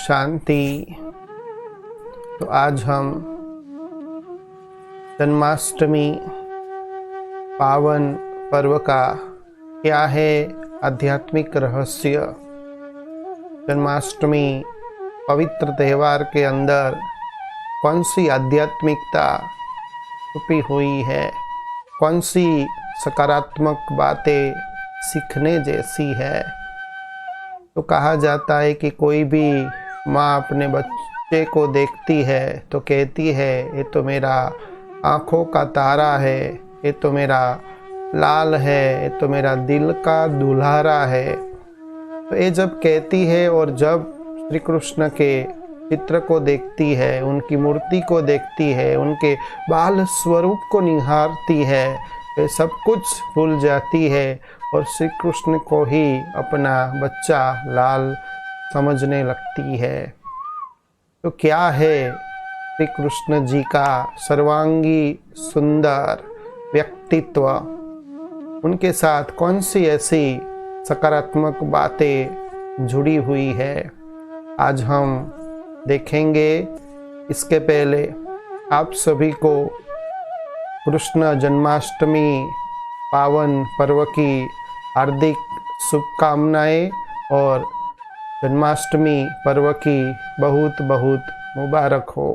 शांति। तो आज हम जन्माष्टमी पावन पर्व का क्या है आध्यात्मिक रहस्य, जन्माष्टमी पवित्र त्यौहार के अंदर कौन सी आध्यात्मिकता छुपी हुई है, कौन सी सकारात्मक बातें सीखने जैसी है। तो कहा जाता है कि कोई भी माँ अपने बच्चे को देखती है तो कहती है ये तो मेरा आँखों का तारा है, ये तो मेरा लाल है, ये तो मेरा दिल का दुल्हारा है। तो ये जब कहती है और जब श्री कृष्ण के चित्र को देखती है, उनकी मूर्ति को देखती है, उनके बाल स्वरूप को निहारती है, वे सब कुछ भूल जाती है और श्री कृष्ण को ही अपना बच्चा लाल समझने लगती है। तो क्या है श्री कृष्ण जी का सर्वांगी सुंदर व्यक्तित्व, उनके साथ कौन सी ऐसी सकारात्मक बातें जुड़ी हुई है, आज हम देखेंगे। इसके पहले आप सभी को कृष्ण जन्माष्टमी पावन पर्व की हार्दिक शुभकामनाएं और जन्माष्टमी पर्व की बहुत बहुत मुबारक हो।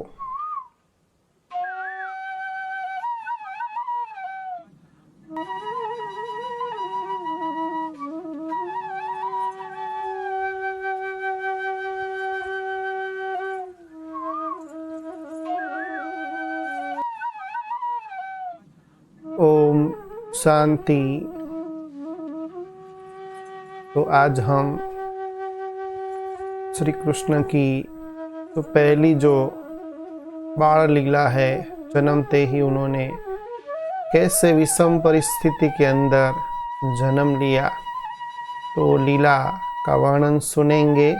ओम शांति। तो आज हम श्री कृष्ण की तो पहली जो बाल लीला है, जन्मते ही उन्होंने कैसे विषम परिस्थिति के अंदर जन्म लिया, तो लीला का वर्णन सुनेंगे।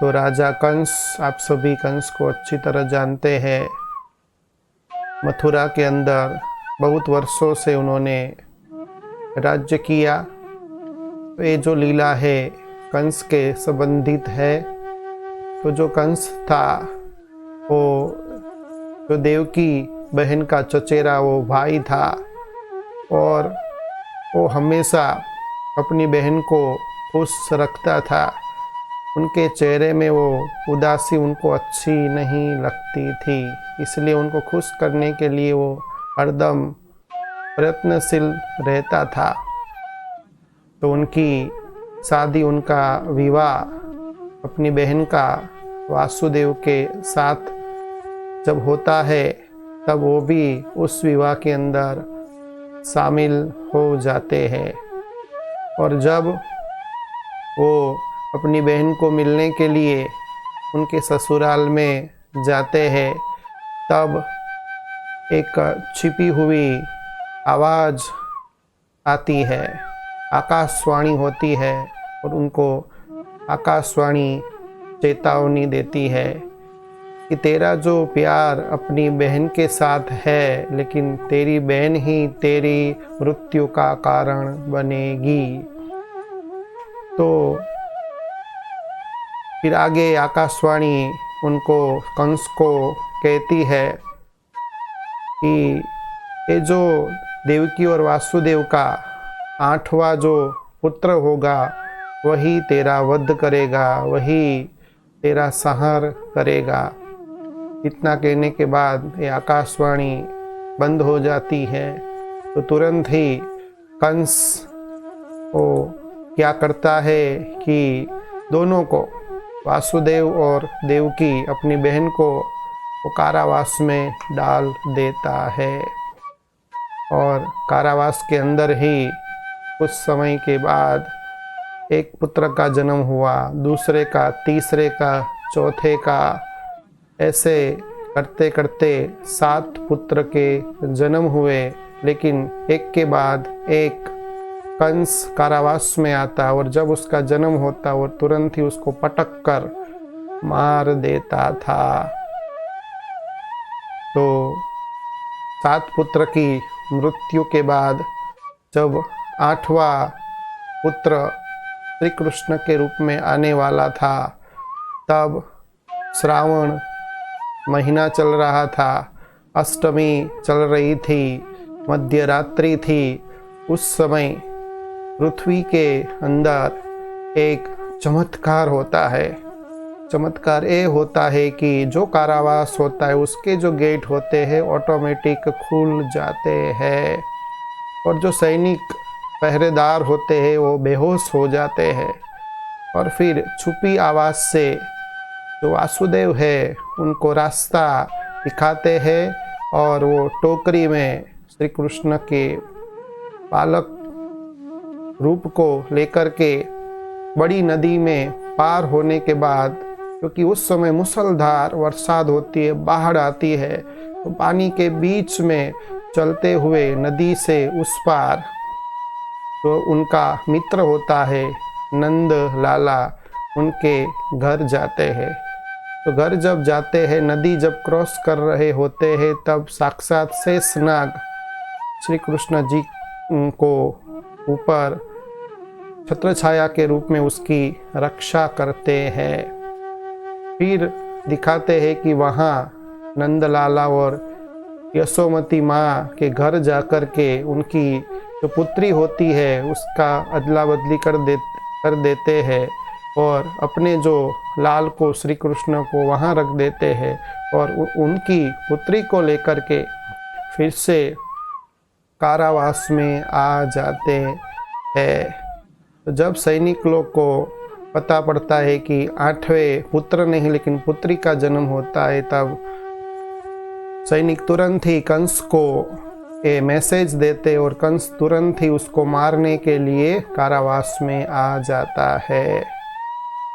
तो राजा कंस, आप सभी कंस को अच्छी तरह जानते हैं, मथुरा के अंदर बहुत वर्षों से उन्होंने राज्य किया। तो ये जो लीला है कंस के संबंधित है। तो जो कंस था वो जो देवकी बहन का चचेरा वो भाई था और वो हमेशा अपनी बहन को खुश रखता था। उनके चेहरे में वो उदासी उनको अच्छी नहीं लगती थी, इसलिए उनको खुश करने के लिए वो हरदम प्रयत्नशील रहता था। तो उनकी शादी, उनका विवाह अपनी बहन का वासुदेव के साथ जब होता है तब वो भी उस विवाह के अंदर शामिल हो जाते हैं। और जब वो अपनी बहन को मिलने के लिए उनके ससुराल में जाते हैं तब एक छिपी हुई आवाज़ आती है, आकाशवाणी होती है और उनको आकाशवाणी चेतावनी देती है कि तेरा जो प्यार अपनी बहन के साथ है, लेकिन तेरी बहन ही तेरी मृत्यु का कारण बनेगी। तो फिर आगे आकाशवाणी उनको, कंस को कहती है कि ये जो देवकी और वासुदेव का 8वां जो पुत्र होगा वही तेरा वध करेगा, वही तेरा संहार करेगा। इतना कहने के बाद ये आकाशवाणी बंद हो जाती है। तो तुरंत ही कंस वो क्या करता है कि दोनों को, वासुदेव और देवकी अपनी बहन को, वो कारावास में डाल देता है। और कारावास के अंदर ही कुछ समय के बाद एक पुत्र का जन्म हुआ, दूसरे का, तीसरे का, चौथे का, ऐसे करते करते 7 पुत्र के जन्म हुए। लेकिन एक के बाद एक कंस कारावास में आता और जब उसका जन्म होता वो तुरंत ही उसको पटक कर मार देता था। तो 7 पुत्र की मृत्यु के बाद जब 8वां पुत्र श्री कृष्ण के रूप में आने वाला था तब श्रावण महीना चल रहा था, अष्टमी चल रही थी, मध्य रात्रि थी। उस समय पृथ्वी के अंदर एक चमत्कार होता है। चमत्कार ये होता है कि जो कारावास होता है उसके जो गेट होते हैं ऑटोमेटिक खुल जाते हैं और जो सैनिक पहरेदार होते हैं वो बेहोश हो जाते हैं। और फिर छुपी आवाज़ से जो वासुदेव है उनको रास्ता दिखाते हैं और वो टोकरी में श्री कृष्ण के बालक रूप को लेकर के बड़ी नदी में पार होने के बाद, क्योंकि उस समय मूसलधार बरसात होती है, बाढ़ आती है, तो पानी के बीच में चलते हुए नदी से उस पार जो उनका मित्र होता है नंद लाला, उनके घर जाते हैं। तो घर जब जाते हैं, नदी जब क्रॉस कर रहे होते हैं, तब साक्षात शेषनाग श्री कृष्ण जी को ऊपर छत्र छाया के रूप में उसकी रक्षा करते हैं। फिर दिखाते हैं कि वहाँ नंदलाला और यशोमती माँ के घर जाकर के उनकी जो पुत्री होती है उसका अदला बदली कर देते हैं और अपने जो लाल को श्री कृष्ण को वहाँ रख देते हैं और उनकी पुत्री को लेकर के फिर से कारावास में आ जाते हैं। तो जब सैनिक लोग को पता पड़ता है कि 8वें पुत्र नहीं लेकिन पुत्री का जन्म होता है, तब सैनिक तुरंत ही कंस को ये मैसेज देते और कंस तुरंत ही उसको मारने के लिए कारावास में आ जाता है।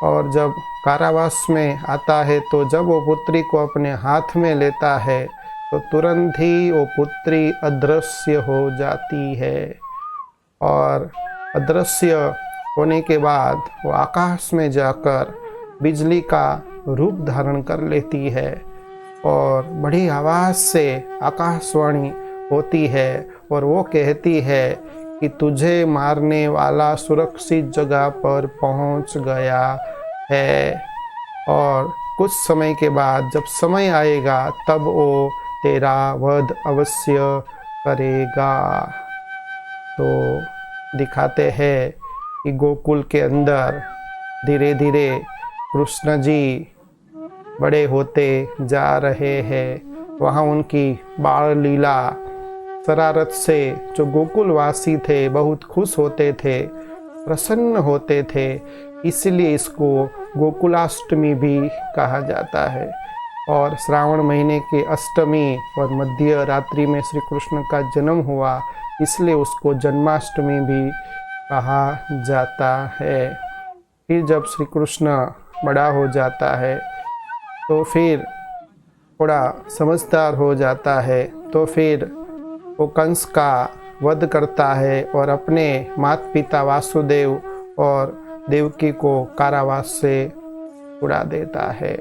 और जब कारावास में आता है तो जब वो पुत्री को अपने हाथ में लेता है तो तुरंत ही वो पुत्री अदृश्य हो जाती है और अदृश्य होने के बाद वो आकाश में जाकर बिजली का रूप धारण कर लेती है और बड़ी आवाज़ से आकाशवाणी होती है और वो कहती है कि तुझे मारने वाला सुरक्षित जगह पर पहुंच गया है और कुछ समय के बाद जब समय आएगा तब वो तेरा वध अवश्य करेगा। तो दिखाते हैं कि गोकुल के अंदर धीरे धीरे कृष्ण जी बड़े होते जा रहे हैं। वहाँ उनकी बाल लीला शरारत से जो गोकुलवासी थे बहुत खुश होते थे, प्रसन्न होते थे, इसलिए इसको गोकुलाष्टमी भी कहा जाता है। और श्रावण महीने के अष्टमी और मध्य रात्रि में श्री कृष्ण का जन्म हुआ, इसलिए उसको जन्माष्टमी भी कहा जाता है। फिर जब श्री कृष्ण बड़ा हो जाता है तो फिर थोड़ा समझदार हो जाता है, तो फिर वो कंस का वध करता है और अपने माता पिता वासुदेव और देवकी को कारावास से उड़ा देता है।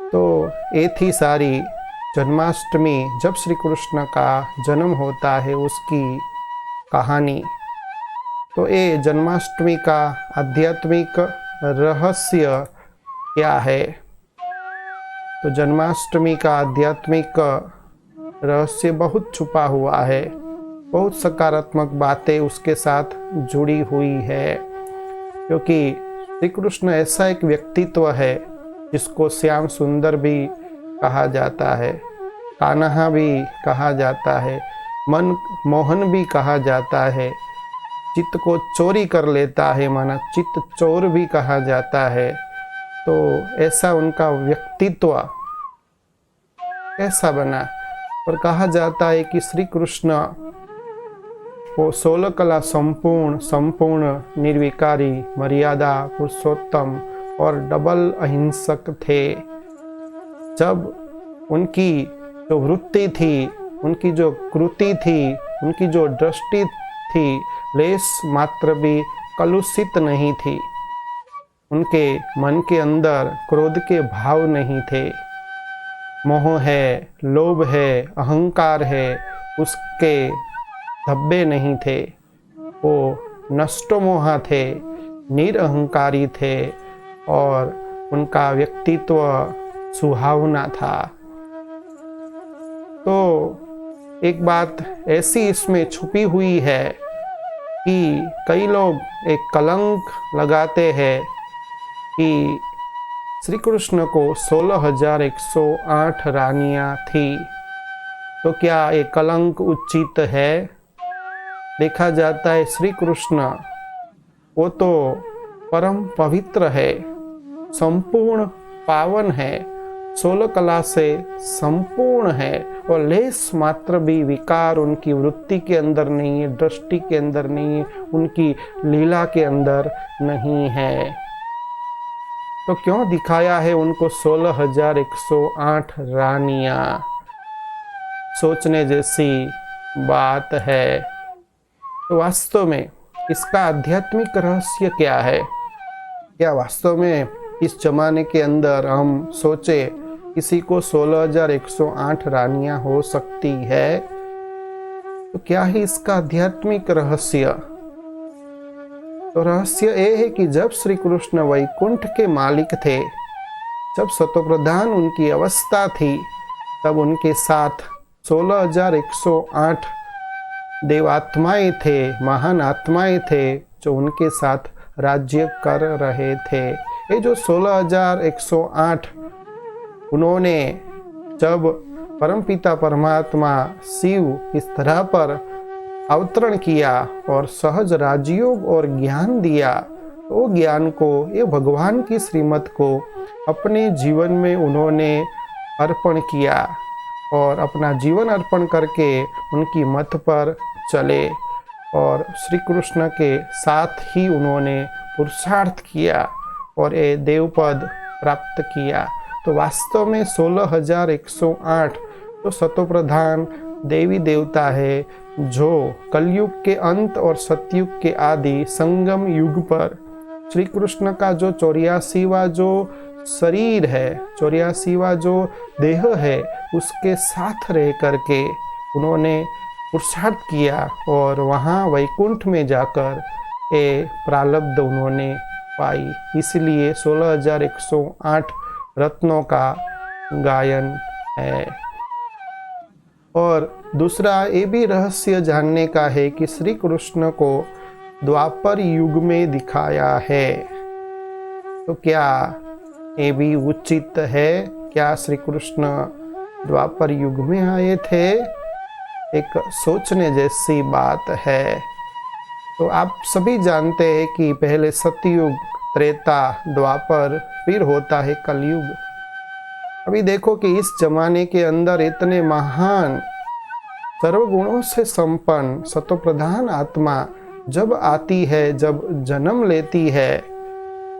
तो ये थी सारी जन्माष्टमी, जब श्री कृष्ण का जन्म होता है उसकी कहानी। तो ये जन्माष्टमी का आध्यात्मिक रहस्य क्या है? तो जन्माष्टमी का आध्यात्मिक रहस्य बहुत छुपा हुआ है, बहुत सकारात्मक बातें उसके साथ जुड़ी हुई है, क्योंकि श्री कृष्ण ऐसा एक व्यक्तित्व है जिसको श्याम सुंदर भी कहा जाता है, कान्हा भी कहा जाता है, मन मोहन भी कहा जाता है, चित्त को चोरी कर लेता है, माना चित्त चोर भी कहा जाता है। तो ऐसा उनका व्यक्तित्व कैसा बना? और कहा जाता है कि श्री कृष्ण वो 16 कला संपूर्ण निर्विकारी, मर्यादा पुरुषोत्तम और डबल अहिंसक थे। जब उनकी जो वृत्ति थी, उनकी जो कृति थी, उनकी जो दृष्टि थी, लेस मात्र भी कलुषित नहीं थी। उनके मन के अंदर क्रोध के भाव नहीं थे, मोह है, लोभ है, अहंकार है, उसके धब्बे नहीं थे। वो नष्टोमोहा थे, निरअहंकारी थे और उनका व्यक्तित्व सुहावना था। तो एक बात ऐसी इसमें छुपी हुई है कि कई लोग एक कलंक लगाते हैं कि श्री कृष्ण को 16,108 रानियां थी। तो क्या ये कलंक उचित है? देखा जाता है श्री कृष्ण वो तो परम पवित्र है, संपूर्ण पावन है, 16 कला से संपूर्ण है और लेस मात्र भी विकार उनकी वृत्ति के अंदर नहीं है, दृष्टि के अंदर नहीं है, उनकी लीला के अंदर नहीं है। तो क्यों दिखाया है उनको 16,108 रानियां? सोचने जैसी बात है। तो वास्तव में इसका आध्यात्मिक रहस्य क्या है? क्या वास्तव में इस जमाने के अंदर हम सोचे किसी को 16,108 रानियां हो सकती है? तो क्या है इसका आध्यात्मिक रहस्य? तो रहस्य ये है कि जब श्री कृष्ण वैकुंठ के मालिक थे, जब सतोप्रधान उनकी अवस्था थी, तब उनके साथ 16,108 देवात्माएं थे, महान आत्माएं थे जो उनके साथ राज्य कर रहे थे। ये जो 16,108 उन्होंने जब परमपिता परमात्मा शिव इस तरह पर अवतरण किया और सहज राजयोग और ज्ञान दिया, तो वो ज्ञान को, ये भगवान की श्रीमत को अपने जीवन में उन्होंने अर्पण किया और अपना जीवन अर्पण करके उनकी मत पर चले और श्री कृष्ण के साथ ही उन्होंने पुरुषार्थ किया और ये देवपद प्राप्त किया। तो वास्तव में 16,108 तो सतोप्रधान देवी देवता है जो कलयुग के अंत और सतयुग के आदि संगम युग पर श्री कृष्ण का जो 84वां जो शरीर है, 84वां जो देह है, उसके साथ रह करके उन्होंने पुरुषार्थ किया और वहाँ वैकुंठ में जाकर ये प्रारब्ध उन्होंने पाई। इसलिए 16,108 रत्नों का गायन है। और दूसरा ये भी रहस्य जानने का है कि श्री कृष्ण को द्वापर युग में दिखाया है। तो क्या ये भी उचित है? क्या श्री कृष्ण द्वापर युग में आए थे? एक सोचने जैसी बात है। तो आप सभी जानते हैं कि पहले सतयुग, त्रेता, द्वापर, फिर होता है कलयुग। अभी देखो कि इस जमाने के अंदर इतने महान सर्वगुणों से संपन्न सतोप्रधान आत्मा जब आती है, जब जन्म लेती है,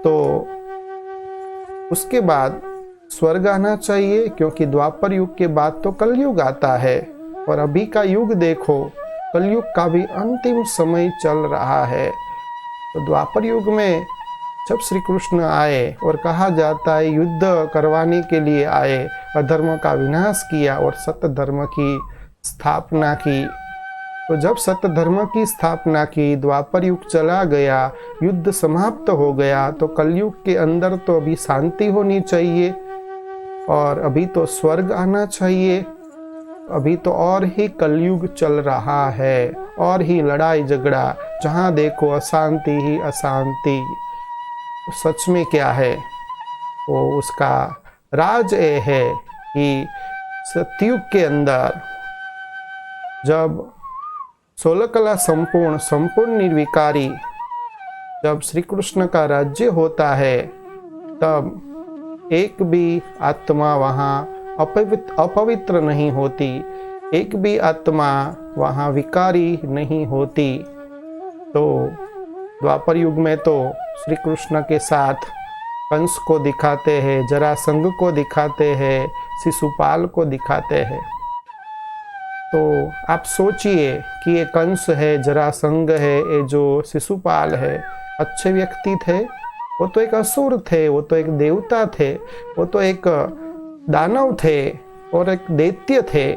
तो उसके बाद स्वर्ग आना चाहिए, क्योंकि द्वापर युग के बाद तो कलयुग आता है। और अभी का युग देखो, कलयुग का भी अंतिम समय चल रहा है। तो द्वापर युग में जब श्री कृष्ण आए और कहा जाता है युद्ध करवाने के लिए आए, अधर्म का विनाश किया और सत्य धर्म की स्थापना की। तो जब सत्य धर्म की स्थापना की, द्वापर युग चला गया, युद्ध समाप्त हो गया, तो कलयुग के अंदर तो अभी शांति होनी चाहिए और अभी तो स्वर्ग आना चाहिए। अभी तो और ही कलयुग चल रहा है, और ही लड़ाई झगड़ा, जहाँ देखो अशांति ही अशांति। तो सच में क्या है? वो उसका राज ये है कि सतयुग के अंदर जब 16 कला संपूर्ण निर्विकारी, जब श्री कृष्ण का राज्य होता है, तब एक भी आत्मा वहाँ अपवित्र नहीं होती, एक भी आत्मा वहाँ विकारी नहीं होती। तो द्वापर युग में तो श्री कृष्ण के साथ कंस को दिखाते हैं, जरासंध को दिखाते हैं, शिशुपाल को दिखाते हैं। तो आप सोचिए कि ये कंस है, जरासंध है, ये जो शिशुपाल है, अच्छे व्यक्ति थे? वो तो एक असुर थे, वो तो एक देवता थे, वो तो एक दानव थे और एक दैत्य थे,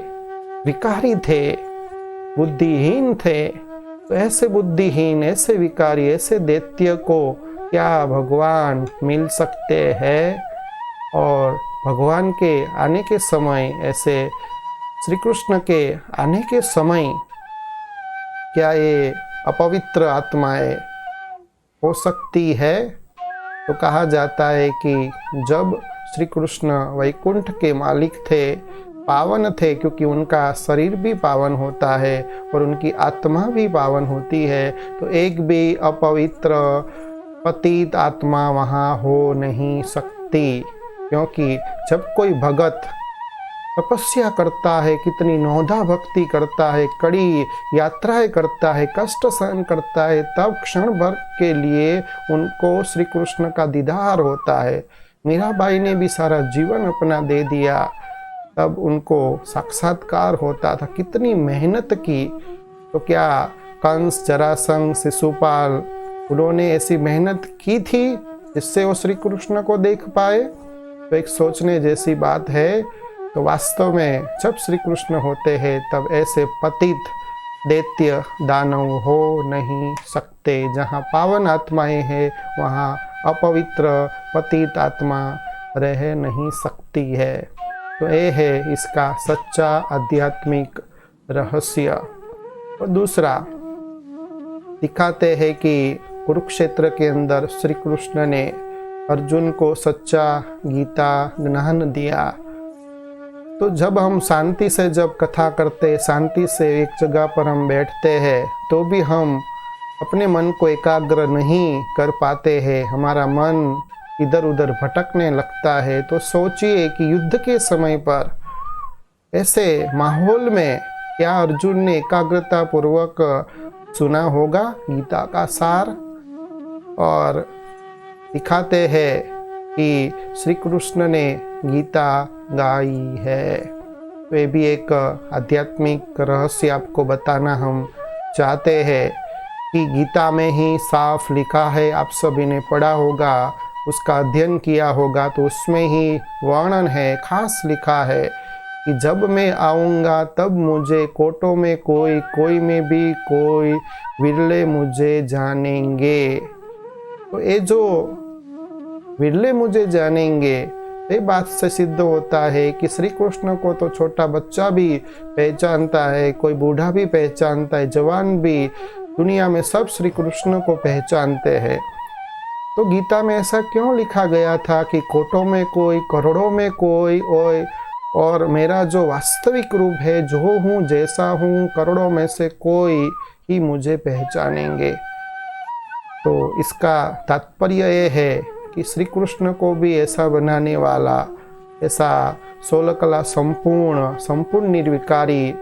विकारी थे, बुद्धिहीन थे। तो ऐसे बुद्धिहीन, ऐसे विकारी, ऐसे दैत्य को क्या भगवान मिल सकते हैं? और भगवान के आने के समय, ऐसे श्री कृष्ण के आने के समय, क्या ये अपवित्र आत्माएं हो सकती है? तो कहा जाता है कि जब श्री कृष्ण वैकुंठ के मालिक थे, पावन थे, क्योंकि उनका शरीर भी पावन होता है और उनकी आत्मा भी पावन होती है, तो एक भी अपवित्र पतित आत्मा वहाँ हो नहीं सकती। क्योंकि जब कोई भगत तपस्या करता है, कितनी नौधा भक्ति करता है, कड़ी यात्राएं करता है, कष्ट सहन करता है, तब क्षण भर के लिए उनको श्री कृष्ण का दीदार होता है। मीराबाई ने भी सारा जीवन अपना दे दिया, तब उनको साक्षात्कार होता था। कितनी मेहनत की। तो क्या कंस, जरासंध, शिशुपाल, उन्होंने ऐसी मेहनत की थी जिससे वो श्री कृष्ण को देख पाए? तो एक सोचने जैसी बात है। तो वास्तव में जब श्री कृष्ण होते हैं, तब ऐसे पतित दैत्य दानव हो नहीं सकते। जहाँ पावन आत्माएं हैं, वहाँ अपवित्र पतित आत्मा रह नहीं सकती है। तो ये है इसका सच्चा आध्यात्मिक रहस्य। और दूसरा दिखाते हैं कि कुरुक्षेत्र के अंदर श्री कृष्ण ने अर्जुन को सच्चा गीता ज्ञान दिया। तो जब हम शांति से जब कथा करते, शांति से एक जगह पर हम बैठते हैं, तो भी हम अपने मन को एकाग्र नहीं कर पाते हैं, हमारा मन इधर उधर भटकने लगता है। तो सोचिए कि युद्ध के समय पर ऐसे माहौल में क्या अर्जुन ने एकाग्रता पूर्वक सुना होगा गीता का सार? और दिखाते हैं कि श्री कृष्ण ने गीता गाई है। तो ये भी एक आध्यात्मिक रहस्य आपको बताना हम चाहते हैं कि गीता में ही साफ लिखा है, आप सभी ने पढ़ा होगा, उसका अध्ययन किया होगा, तो उसमें ही वर्णन है, खास लिखा है कि जब मैं आऊँगा तब मुझे कोटों में कोई, कोई में भी कोई, विरले मुझे जानेंगे। तो ये जो विरले मुझे जानेंगे, ये बात से सिद्ध होता है कि श्री कृष्ण को तो छोटा बच्चा भी पहचानता है, कोई बूढ़ा भी पहचानता है, जवान भी, दुनिया में सब श्री कृष्ण को पहचानते हैं। तो गीता में ऐसा क्यों लिखा गया था कि कोटों में कोई, करोड़ों में कोई, और मेरा जो वास्तविक रूप है, जो हूँ, जैसा हूँ, करोड़ों में से कोई ही मुझे पहचानेंगे। तो इसका तात्पर्य ये है कि श्री कृष्ण को भी ऐसा बनाने वाला, ऐसा 16 कला संपूर्ण निर्विकारी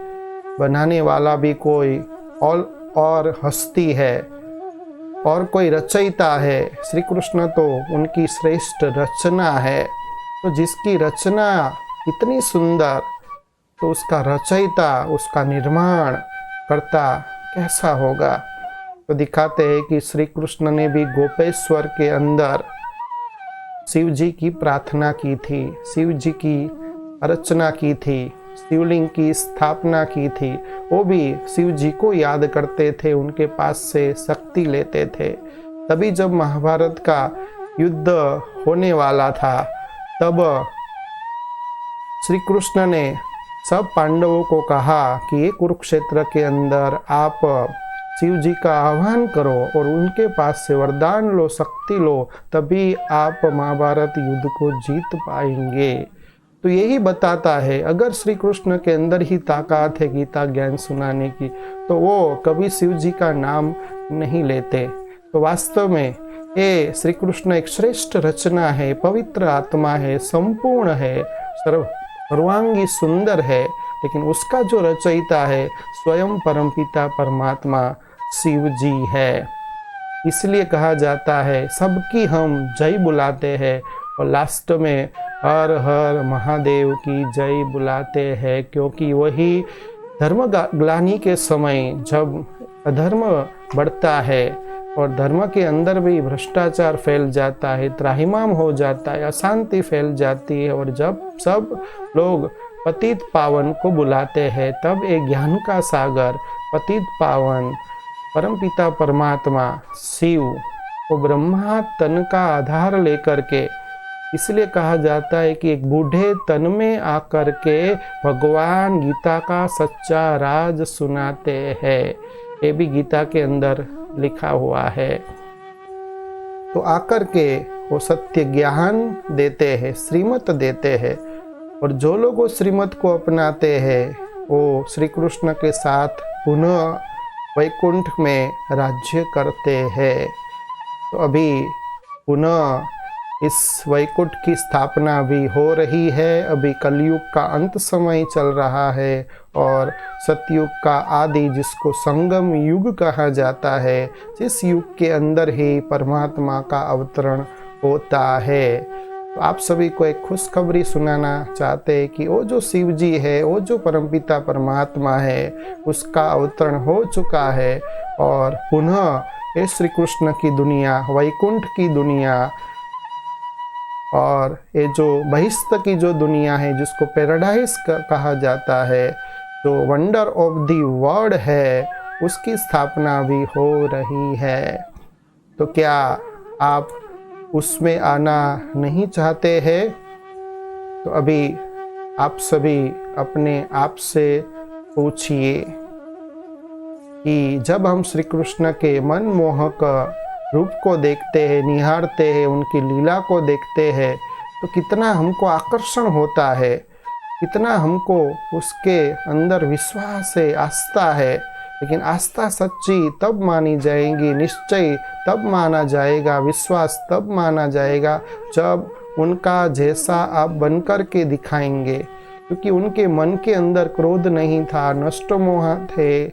बनाने वाला भी कोई और हस्ती है, और कोई रचयिता है। श्री कृष्ण तो उनकी श्रेष्ठ रचना है। तो जिसकी रचना इतनी सुंदर, तो उसका रचयिता, उसका निर्माण करता कैसा होगा? तो दिखाते हैं कि श्री कृष्ण ने भी गोपेश्वर के अंदर शिव जी की प्रार्थना की थी, शिव जी की अर्चना की थी, शिवलिंग की स्थापना की थी। वो भी शिव जी को याद करते थे, उनके पास से शक्ति लेते थे। तभी जब महाभारत का युद्ध होने वाला था, तब श्री कृष्ण ने सब पांडवों को कहा कि ये कुरुक्षेत्र के अंदर आप शिव जी का आह्वान करो और उनके पास से वरदान लो, शक्ति लो, तभी आप महाभारत युद्ध को जीत पाएंगे। तो यही बताता है, अगर श्री कृष्ण के अंदर ही ताकत है गीता ज्ञान सुनाने की, तो वो कभी शिव जी का नाम नहीं लेते। तो वास्तव में ये श्री कृष्ण एक श्रेष्ठ रचना है, पवित्र आत्मा है, संपूर्ण है, सर्वांगी सुंदर है, लेकिन उसका जो रचयिता है स्वयं परमपिता परमात्मा शिव जी है। इसलिए कहा जाता है सबकी हम जय बुलाते हैं और लास्ट में हर हर महादेव की जय बुलाते हैं, क्योंकि वही धर्म ग्लानि के समय जब अधर्म बढ़ता है और धर्म के अंदर भी भ्रष्टाचार फैल जाता है, त्राहिमाम हो जाता है, अशांति फैल जाती है, और जब सब लोग पतित पावन को बुलाते हैं, तब एक ज्ञान का सागर पतित पावन परमपिता परमात्मा शिव वो ब्रह्मा तन का आधार लेकर के, इसलिए कहा जाता है कि एक बूढ़े तन में आकर के भगवान गीता का सच्चा राज सुनाते हैं। ये भी गीता के अंदर लिखा हुआ है। तो आकर के वो सत्य ज्ञान देते हैं, श्रीमत देते हैं, और जो लोग वो श्रीमत को अपनाते हैं वो श्री कृष्ण के साथ पुनः वैकुंठ में राज्य करते हैं। तो अभी पुनः इस वैकुंठ की स्थापना भी हो रही है। अभी कलयुग का अंत समय चल रहा है और सतयुग का आदि, जिसको संगम युग कहा जाता है, जिस युग के अंदर ही परमात्मा का अवतरण होता है। तो आप सभी को एक खुशखबरी सुनाना चाहते हैं कि वो जो शिव जी है, वो जो परमपिता परमात्मा है, उसका अवतरण हो चुका है और पुनः ये श्री कृष्ण की दुनिया, वैकुंठ की दुनिया और ये जो बहिष्ठ की जो दुनिया है, जिसको पैराडाइज कहा जाता है, जो वंडर ऑफ द वर्ल्ड है, उसकी स्थापना भी हो रही है। तो क्या आप उसमें आना नहीं चाहते हैं? तो अभी आप सभी अपने आप से पूछिए कि जब हम श्री कृष्ण के मनमोहक रूप को देखते हैं, निहारते हैं, उनकी लीला को देखते हैं, तो कितना हमको आकर्षण होता है, कितना हमको उसके अंदर विश्वास है, आस्था है। लेकिन आस्था सच्ची तब मानी जाएगी, निश्चय तब माना जाएगा, विश्वास तब माना जाएगा जब उनका जैसा आप बनकर के दिखाएंगे। क्योंकि उनके मन के अंदर क्रोध नहीं था, नष्ट मोह थे,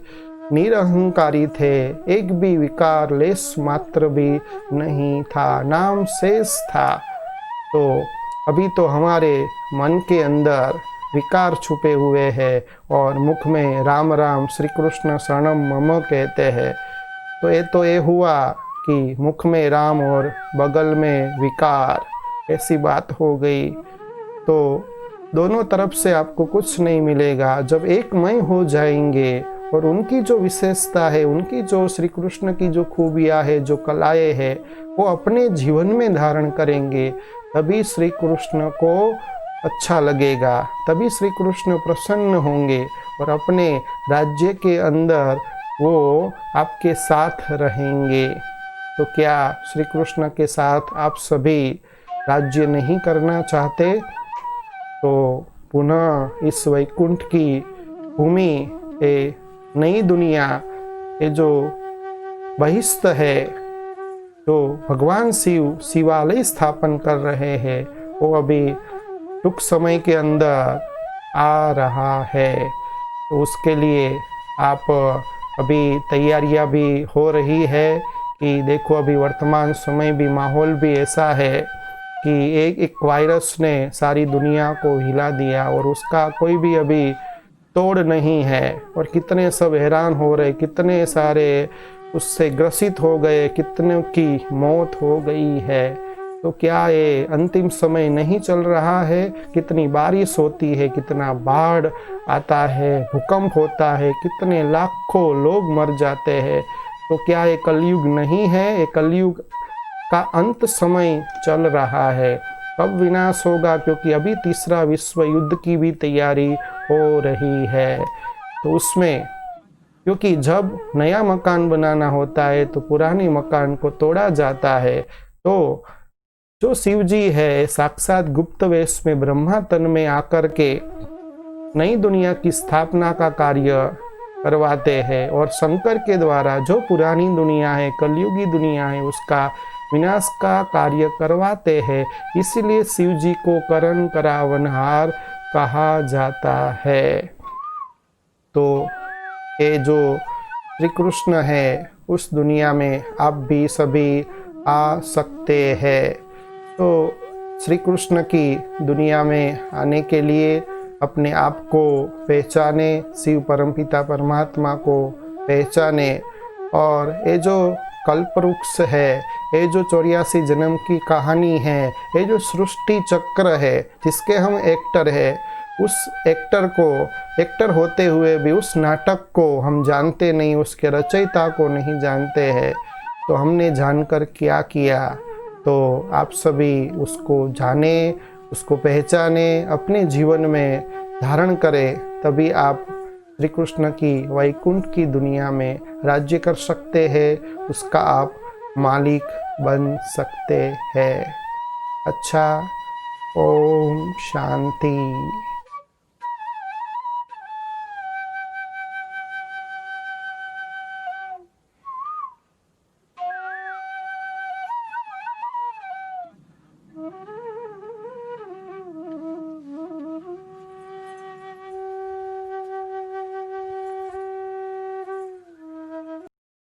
निरहंकारी थे, एक भी विकार लेस मात्र भी नहीं था, नाम शेष था। तो अभी तो हमारे मन के अंदर विकार छुपे हुए हैं और मुख में राम राम श्री कृष्ण शरणम मम कहते हैं। तो ये हुआ कि मुख में राम और बगल में विकार, ऐसी बात हो गई। तो दोनों तरफ से आपको कुछ नहीं मिलेगा। जब एकमय हो जाएंगे और उनकी जो विशेषता है, उनकी जो श्री कृष्ण की जो खूबियाँ है, जो कलाएँ हैं, वो अपने जीवन में धारण करेंगे, तभी श्री कृष्ण को अच्छा लगेगा, तभी श्री कृष्ण प्रसन्न होंगे और अपने राज्य के अंदर वो आपके साथ रहेंगे। तो क्या श्री कृष्ण के साथ आप सभी राज्य नहीं करना चाहते? तो पुनः इस वैकुंठ की भूमि, ये नई दुनिया, ये जो बहिष्ठ है, जो भगवान शिव शिवालय स्थापन कर रहे हैं, वो अभी टूंक समय के अंदर आ रहा है। तो उसके लिए आप अभी तैयारियां भी हो रही है कि देखो अभी वर्तमान समय भी, माहौल भी ऐसा है कि एक वायरस ने सारी दुनिया को हिला दिया और उसका कोई भी अभी तोड़ नहीं है। और कितने सब हैरान हो रहे, कितने सारे उससे ग्रसित हो गए, कितने की मौत हो गई है। तो क्या ये अंतिम समय नहीं चल रहा है? कितनी बारिश होती है, कितना बाढ़ आता है, भूकंप होता है, कितने लाखों लोग मर जाते हैं। तो क्या ये कलयुग नहीं है? ये कलयुग का अंत समय चल रहा है। कब विनाश होगा? क्योंकि अभी तीसरा विश्व युद्ध की भी तैयारी हो रही है। तो उसमें क्योंकि जब नया मकान बनाना होता है तो पुराने मकान को तोड़ा जाता है। तो जो शिव जी है, साक्षात गुप्त वेश में ब्रह्मा तन में आकर के नई दुनिया की स्थापना का कार्य करवाते हैं और शंकर के द्वारा जो पुरानी दुनिया है, कलयुगी दुनिया है, उसका विनाश का कार्य करवाते हैं। इसलिए शिव जी को करण करावनहार कहा जाता है। तो ये जो श्री कृष्ण है, उस दुनिया में आप भी सभी आ सकते हैं। तो श्री कृष्ण की दुनिया में आने के लिए अपने आप को पहचाने, शिव परमपिता परमात्मा को पहचाने। और ये जो कल्पवृक्ष है, ये जो 84 जन्म की कहानी है, ये जो सृष्टि चक्र है, जिसके हम एक्टर है, उस एक्टर को, एक्टर होते हुए भी उस नाटक को हम जानते नहीं, उसके रचयिता को नहीं जानते हैं। तो हमने जानकर क्या किया, तो आप सभी उसको जाने, उसको पहचाने, अपने जीवन में धारण करें, तभी आप श्री कृष्ण की वैकुंठ की दुनिया में राज्य कर सकते हैं, उसका आप मालिक बन सकते हैं। अच्छा, ओम शांति।